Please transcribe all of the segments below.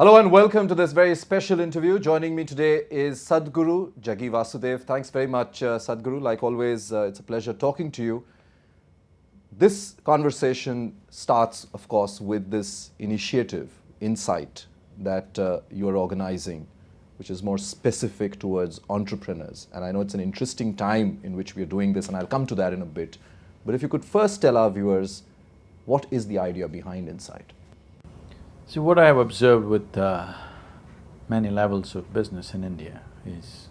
Hello and welcome to this very special interview. Joining me today is Sadguru, Jaggi Vasudev. Thanks very much, Sadguru. Like always, it's a pleasure talking to you. This conversation starts, of course, with this initiative, Insight, that you are organizing, which is more specific towards entrepreneurs. And I know it's an interesting time in which we are doing this, and I'll come to that in a bit. But if you could first tell our viewers, what is the idea behind Insight? See, what I have observed with many levels of business in India is,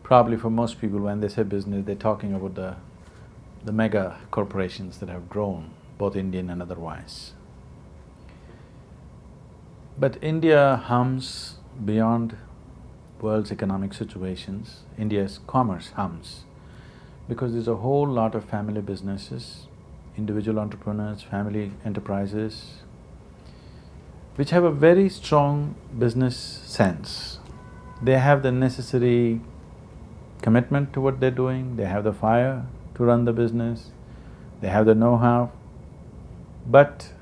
probably for most people when they say business, they're talking about the mega corporations that have grown, both Indian and otherwise. But India hums beyond world's economic situations. India's commerce hums because there's a whole lot of family businesses, individual entrepreneurs, family enterprises, which have a very strong business sense. They have the necessary commitment to what they're doing, they have the fire to run the business, they have the know-how, but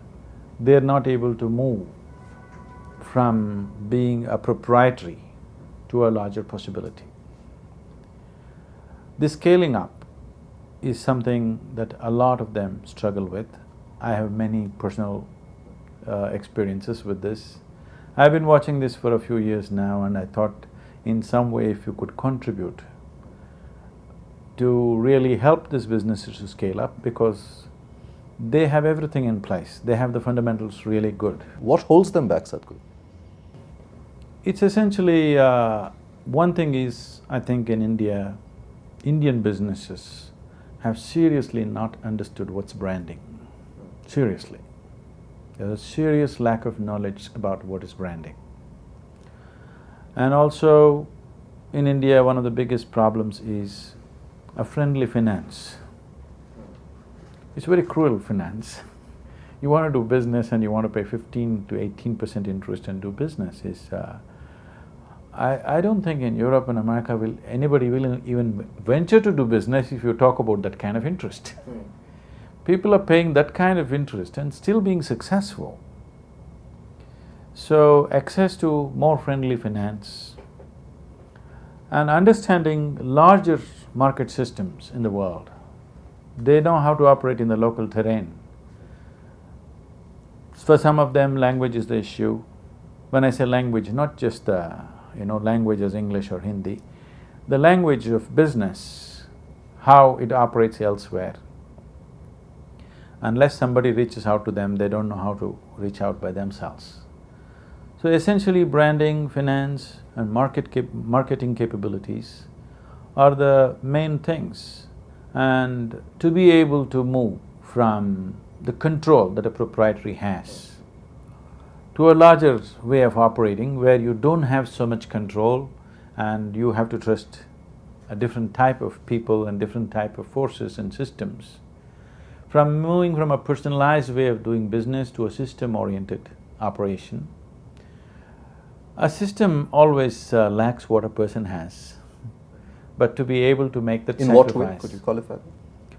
they're not able to move from being a proprietary to a larger possibility. This scaling up is something that a lot of them struggle with. I have many personal experiences with this. I've been watching this for a few years now, and I thought in some way if you could contribute to really help these businesses to scale up, because they have everything in place, they have the fundamentals really good. What holds them back, Sadhguru? It's essentially… one thing is, I think in India, Indian businesses have seriously not understood what's branding, seriously. There's a serious lack of knowledge about what is branding. And also, in India, one of the biggest problems is a friendly finance. It's very cruel finance. You want to do business and you want to pay 15 to 18% interest and do business is… I don't think in Europe and America anybody will even venture to do business if you talk about that kind of interest. People are paying that kind of interest and still being successful. So, access to more friendly finance and understanding larger market systems in the world. They know how to operate in the local terrain. For some of them, language is the issue. When I say language, not just the language as English or Hindi, the language of business, how it operates elsewhere. Unless somebody reaches out to them, they don't know how to reach out by themselves. So essentially, branding, finance and marketing capabilities are the main things. And to be able to move from the control that a proprietary has to a larger way of operating where you don't have so much control and you have to trust a different type of people and different type of forces and systems. From moving from a personalized way of doing business to a system-oriented operation. A system always lacks what a person has, but to be able to make that sacrifice… In what way? Could you qualify that?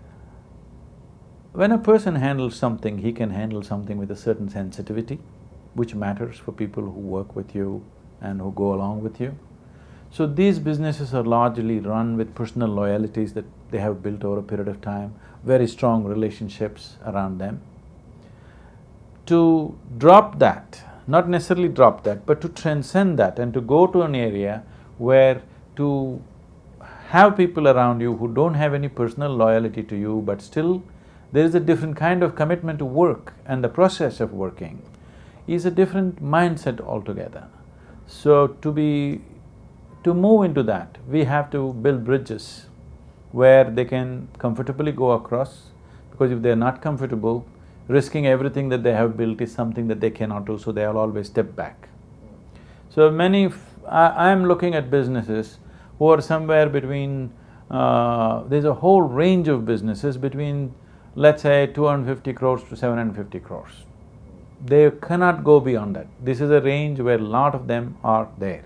When a person handles something, he can handle something with a certain sensitivity, which matters for people who work with you and who go along with you. So these businesses are largely run with personal loyalties that they have built over a period of time, very strong relationships around them. To drop that, not necessarily drop that, but to transcend that and to go to an area where to have people around you who don't have any personal loyalty to you, but still there is a different kind of commitment to work and the process of working is a different mindset altogether. So to move into that, we have to build bridges where they can comfortably go across, because if they're not comfortable, risking everything that they have built is something that they cannot do, so they'll always step back. So I'm looking at businesses who are somewhere between… there's a whole range of businesses between, let's say, 250 crores to 750 crores. They cannot go beyond that. This is a range where a lot of them are there.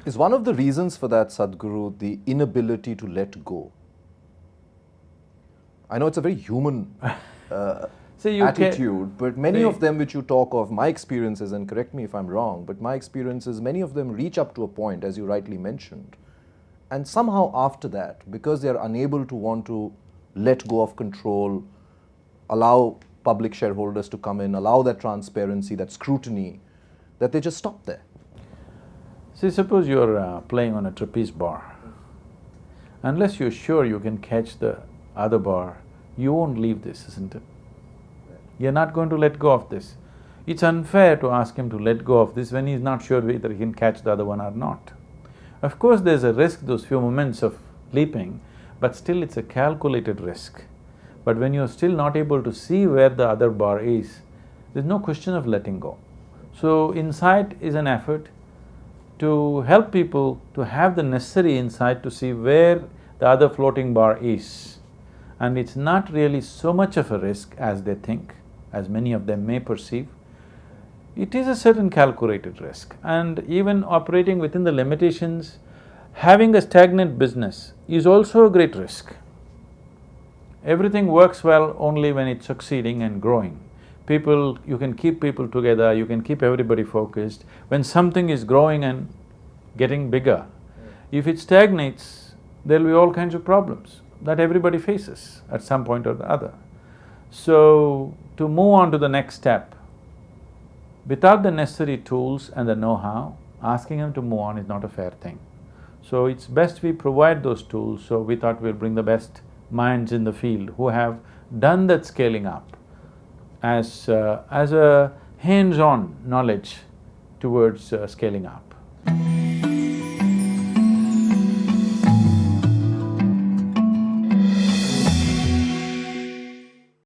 Is one of the reasons for that, Sadhguru, the inability to let go? I know it's a very human See, you attitude, but many See- of them which you talk of, my experiences, and correct me if I'm wrong, but my experiences, many of them reach up to a point, as you rightly mentioned, and somehow after that, because they are unable to want to let go of control, allow public shareholders to come in, allow that transparency, that scrutiny, that they just stop there. See, suppose you're playing on a trapeze bar. Unless you're sure you can catch the other bar, you won't leave this, isn't it? You're not going to let go of this. It's unfair to ask him to let go of this when he's not sure whether he can catch the other one or not. Of course, there's a risk, those few moments of leaping, but still it's a calculated risk. But when you're still not able to see where the other bar is, there's no question of letting go. So, insight is an effort to help people to have the necessary insight to see where the other floating bar is. And it's not really so much of a risk as they think, as many of them may perceive. It is a certain calculated risk, and even operating within the limitations, having a stagnant business is also a great risk. Everything works well only when it's succeeding and growing. People… you can keep people together, you can keep everybody focused. When something is growing and getting bigger, if it stagnates, there'll be all kinds of problems that everybody faces at some point or the other. So, to move on to the next step, without the necessary tools and the know-how, asking them to move on is not a fair thing. So, it's best we provide those tools, so we thought we'll bring the best minds in the field who have done that scaling up as a hands-on knowledge towards scaling up.